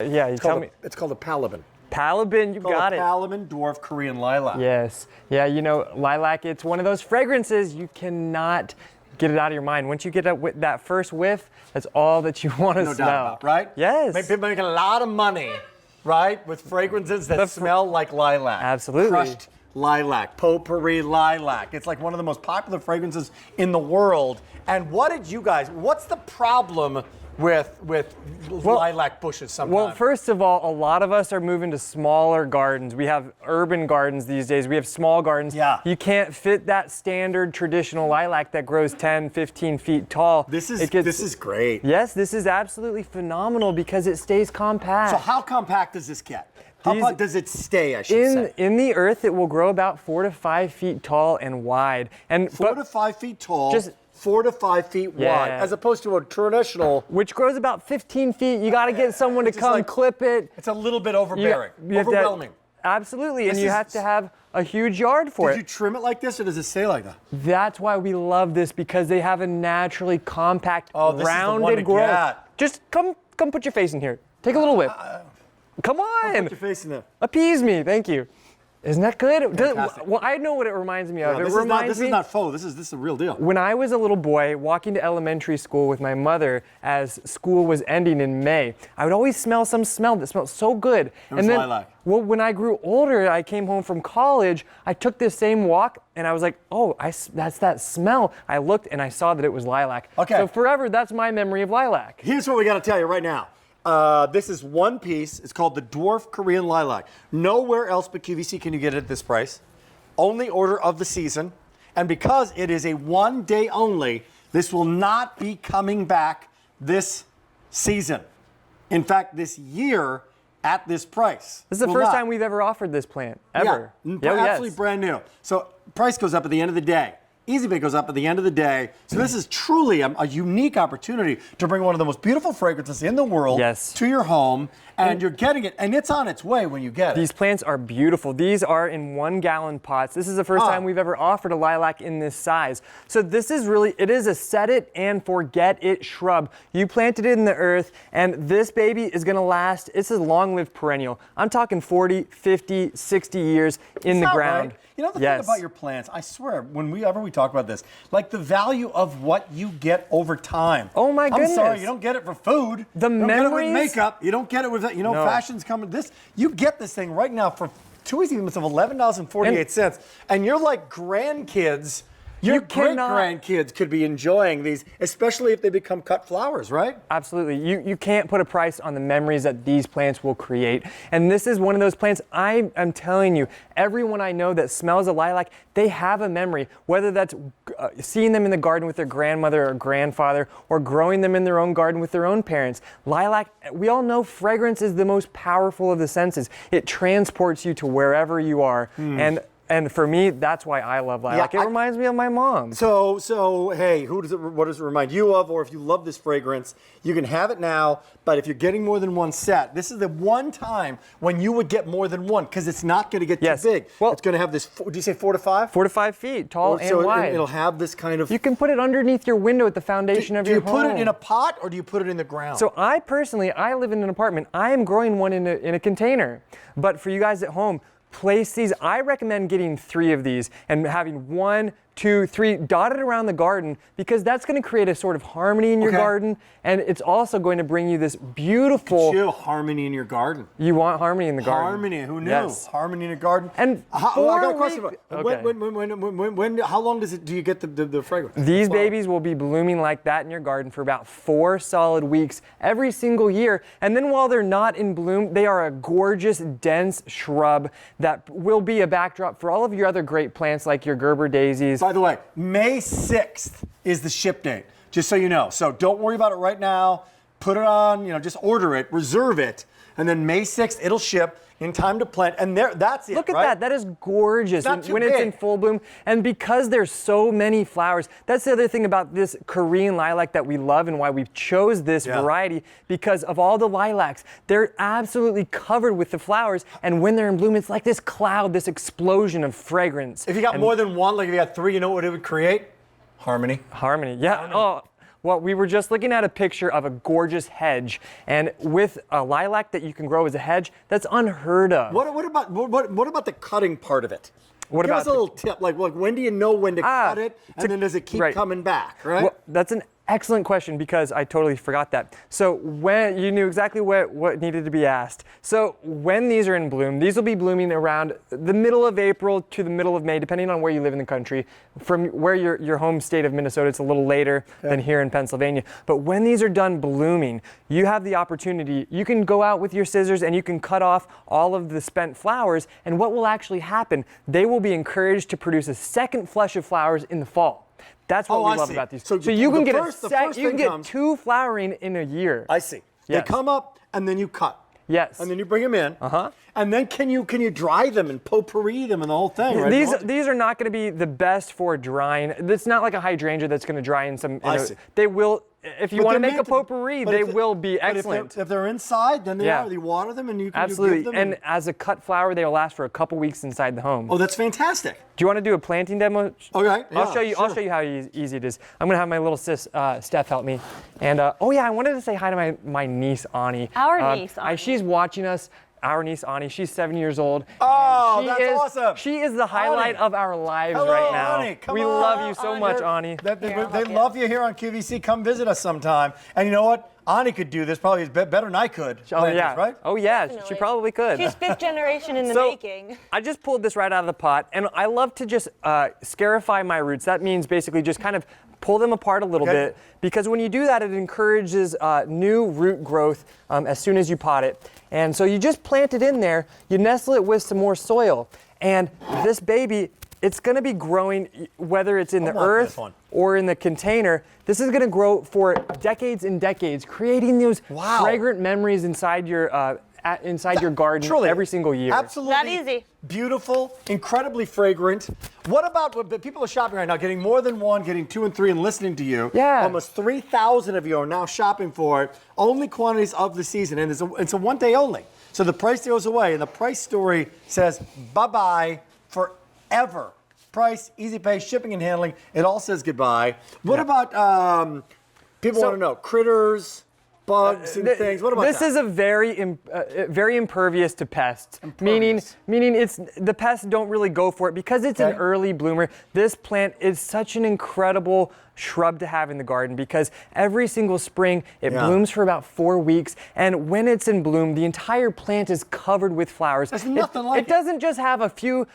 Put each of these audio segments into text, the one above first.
Yeah, you tell me. It's called a Palibin. Palibin, you got it. Palibin Dwarf Korean Lilac. Yes. Yeah, you know, lilac, it's one of those fragrances you cannot get it out of your mind. Once you get that first whiff, that's all that you want to smell. No doubt about, right? Yes. People making a lot of money, right, with fragrances that smell like lilac. Absolutely. Crushed lilac, potpourri lilac. It's like one of the most popular fragrances in the world. And what's the problem with lilac bushes sometimes? Well, first of all, a lot of us are moving to smaller gardens. We have urban gardens these days. We have small gardens. Yeah. You can't fit that standard traditional lilac that grows 10, 15 feet tall. This is great. Yes, this is absolutely phenomenal because it stays compact. So how compact does this get? How about does it stay, I should say? In the earth, it will grow about 4 to 5 feet tall and wide. And 4 to 5 feet tall. 4 to 5 feet wide, as opposed to a traditional, which grows about 15 feet. You got to get someone to come clip it. It's a little bit overbearing, overwhelming. Absolutely, and you have to have a huge yard for it. Did you trim it like this, or does it stay like that? That's why we love this, because they have a naturally compact, rounded growth. Get. Just come put your face in here. Take a little whiff. Come on. Put your face in there. Appease me, thank you. Isn't that good? Well, I know what it reminds me of. No, this is not faux. This is the real deal. When I was a little boy walking to elementary school with my mother as school was ending in May, I would always smell some smell that smelled so good. Lilac. Well, when I grew older, I came home from college, I took this same walk and I was like, oh, that's that smell. I looked and I saw that it was lilac. Okay. So forever, that's my memory of lilac. Here's what we got to tell you right now. This is one piece. It's called the Dwarf Korean Lilac. Nowhere else but QVC can you get it at this price. Only order of the season. And because it is a 1 day only, this will not be coming back this season. In fact, this year at this price. This is the first time we've ever offered this plant, ever. Yeah, absolutely brand new. So price goes up at the end of the day. Easy Pay goes up at the end of the day. So this is truly a unique opportunity to bring one of the most beautiful fragrances in the world to your home, and you're getting it, and it's on its way when you get it. These plants are beautiful. These are in 1 gallon pots. This is the first time we've ever offered a lilac in this size. So this is really, it is a set it and forget it shrub. You planted it in the earth, and this baby is gonna last, it's a long-lived perennial. I'm talking 40, 50, 60 years in the ground. Right. You know the thing about your plants, I swear, whenever we talk about this, like the value of what you get over time. Oh my goodness. I'm sorry, you don't get it for food. You don't get it with makeup. You don't get it with, fashion's coming. You get this thing right now for 2 easy payments of $11.48. And you're like grandkids. Your great-grandkids could be enjoying these, especially if they become cut flowers, right? Absolutely. You can't put a price on the memories that these plants will create. And this is one of those plants, I am telling you, everyone I know that smells a lilac, they have a memory, whether that's seeing them in the garden with their grandmother or grandfather, or growing them in their own garden with their own parents. Lilac, we all know fragrance is the most powerful of the senses. It transports you to wherever you are. And for me, that's why I love lilac. It reminds me of my mom. So hey, what does it remind you of? Or if you love this fragrance, you can have it now. But if you're getting more than one set, this is the one time when you would get more than one, because it's not going to get too big. Well, it's going to have this. Do you say 4 to 5? 4 to 5 feet tall and wide. It'll have this kind of. You can put it underneath your window at the foundation of your home. Do you put it in a pot or do you put it in the ground? So I personally, I live in an apartment. I am growing one in a container. But for you guys at home, place these. I recommend getting 3 of these and having 1, 2, 3 dotted around the garden, because that's going to create a sort of harmony in your garden, and it's also going to bring you this beautiful harmony in your garden. You want harmony in the garden. Harmony, who knew? Yes. Harmony in a garden. And I got a question. How long do you get the fragrance? These babies will be blooming like that in your garden for about 4 solid weeks every single year. And then while they're not in bloom, they are a gorgeous, dense shrub that will be a backdrop for all of your other great plants like your Gerber daisies. By the way, May 6th is the ship date, just so you know. So don't worry about it right now. Put it on, just order it, reserve it, and then May 6th, it'll ship in time to plant, and that's it. Look at that. That is gorgeous when it's in full bloom. And because there's so many flowers, that's the other thing about this Korean lilac that we love and why we chose this variety, because of all the lilacs, they're absolutely covered with the flowers, and when they're in bloom, it's like this cloud, this explosion of fragrance. If you got more than one, like if you got 3, you know what it would create? Harmony. Harmony, yeah. Oh, Well, we were just looking at a picture of a gorgeous hedge, and with a lilac that you can grow as a hedge, that's unheard of. What about the cutting part of it? What Give about us a little tip, like when do you know when to cut it, and then does it keep coming back, right? Well, that's an excellent question because I totally forgot that. So when you knew exactly what needed to be asked. So when these are in bloom, these will be blooming around the middle of April to the middle of May, depending on where you live in the country. From where your home state of Minnesota, it's a little later than here in Pennsylvania. But when these are done blooming, you have the opportunity, you can go out with your scissors and you can cut off all of the spent flowers, and what will actually happen, they will be encouraged to produce a second flush of flowers in the fall. That's what we love about these. So you can get two flowering in a year. I see. Yes. They come up and then you cut. Yes. And then you bring them in. And then can you dry them and potpourri them and the whole thing, right? These are not going to be the best for drying. It's not like a hydrangea that's going to dry in some. I see. They will. If you want to make a potpourri, they will be excellent. If they're inside, then they are. You water them and you can absolutely. give them. And as a cut flower, they will last for a couple weeks inside the home. Oh, that's fantastic. Do you want to do a planting demo? Okay. I'll show you. Sure. I'll show you how easy it is. I'm gonna have my little sis Steph help me. And oh yeah, I wanted to say hi to my niece Ani. Our niece Ani. She's watching us. Our niece Ani, she's 7 years old. Oh, that's awesome. She is the highlight of our lives Hello, right now. Ani. Come we on, love you so much, Ani. They love you here on QVC. Come visit us sometime. And you know what? Ani could do this probably better than I could. Oh yeah, right? Oh yeah, she probably could. She's 5th generation in the making. I just pulled this right out of the pot, and I love to just scarify my roots. That means basically just kind of pull them apart a little bit, because when you do that, it encourages new root growth as soon as you pot it. And so you just plant it in there, you nestle it with some more soil, and this baby, it's going to be growing, whether it's in the earth or in the container. This is going to grow for decades and decades, creating those fragrant memories inside your garden every single year. Absolutely. That easy. Beautiful, incredibly fragrant. What about what people are shopping right now, getting more than one, getting 2 and 3 and listening to you? Yeah. Almost 3,000 of you are now shopping for it. Only quantities of the season, and it's a one day only. So the price goes away, and the price story says bye-bye forever. Price, easy pay, shipping and handling, it all says goodbye. What about, people want to know, critters, bugs and things. What about this? Is a very impervious to pests. Meaning the pests don't really go for it because it's an early bloomer. This plant is such an incredible shrub to have in the garden because every single spring it blooms for about 4 weeks, and when it's in bloom, the entire plant is covered with flowers. There's nothing like it. It doesn't just have a few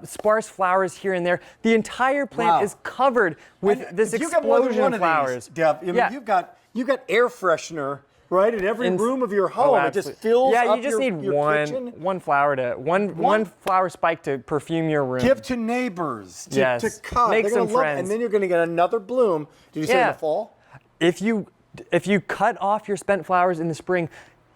sparse flowers here and there. The entire plant is covered with this explosion of flowers. Deb, you've got air freshener, right, in every room of your home. It just fills up you just need one flower spike to perfume your room. Give to neighbors, to cut. Make some friends. And then you're going to get another bloom. Did you say in the fall? If you cut off your spent flowers in the spring,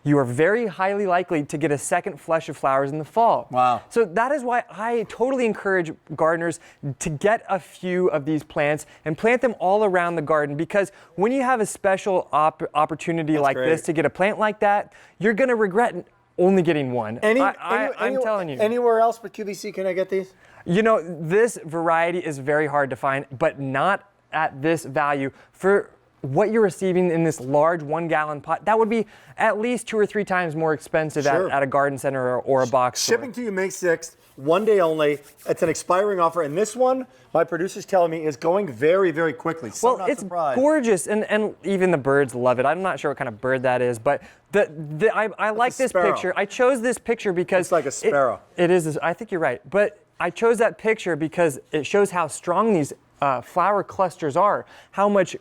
you are very highly likely to get a second flush of flowers in the fall. Wow. So that is why I totally encourage gardeners to get a few of these plants and plant them all around the garden, because when you have a special opportunity like this to get a plant like that, you're going to regret only getting one. I'm telling you. Anywhere else but QVC can I get these? You know, this variety is very hard to find, but not at this value. For what you're receiving in this large 1 gallon pot, that would be at least 2 or 3 times more expensive at a garden center or a box store. Shipping to you May 6th, 1 day only. It's an expiring offer, and this one, my producer's telling me, is going very, very quickly. So well, it's gorgeous, and even the birds love it. I'm not sure what kind of bird that is, but I like this picture. I chose this picture because it's like a sparrow. It is. I think you're right, but I chose that picture because it shows how strong these flower clusters are, how much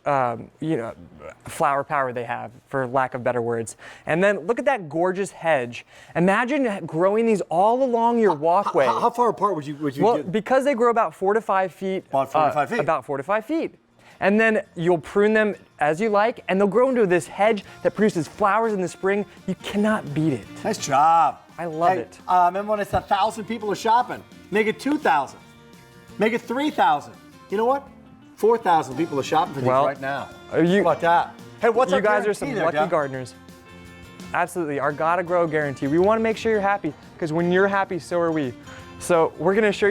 flower power they have, for lack of better words. And then look at that gorgeous hedge. Imagine growing these all along your walkway. How far apart would you Well, because they grow about 4 to 5 feet. About 4 to 5 feet. About 4 to 5 feet. And then you'll prune them as you like, and they'll grow into this hedge that produces flowers in the spring. You cannot beat it. Nice job. I love it. Remember when it's 1,000 people are shopping? Make it 2,000. Make it 3,000. You know what? 4,000 people are shopping for these right now. How about that? Hey, what's you guys are some lucky gardeners. Absolutely. Our Gotta Grow guarantee. We want to make sure you're happy, because when you're happy, so are we. So we're going to show you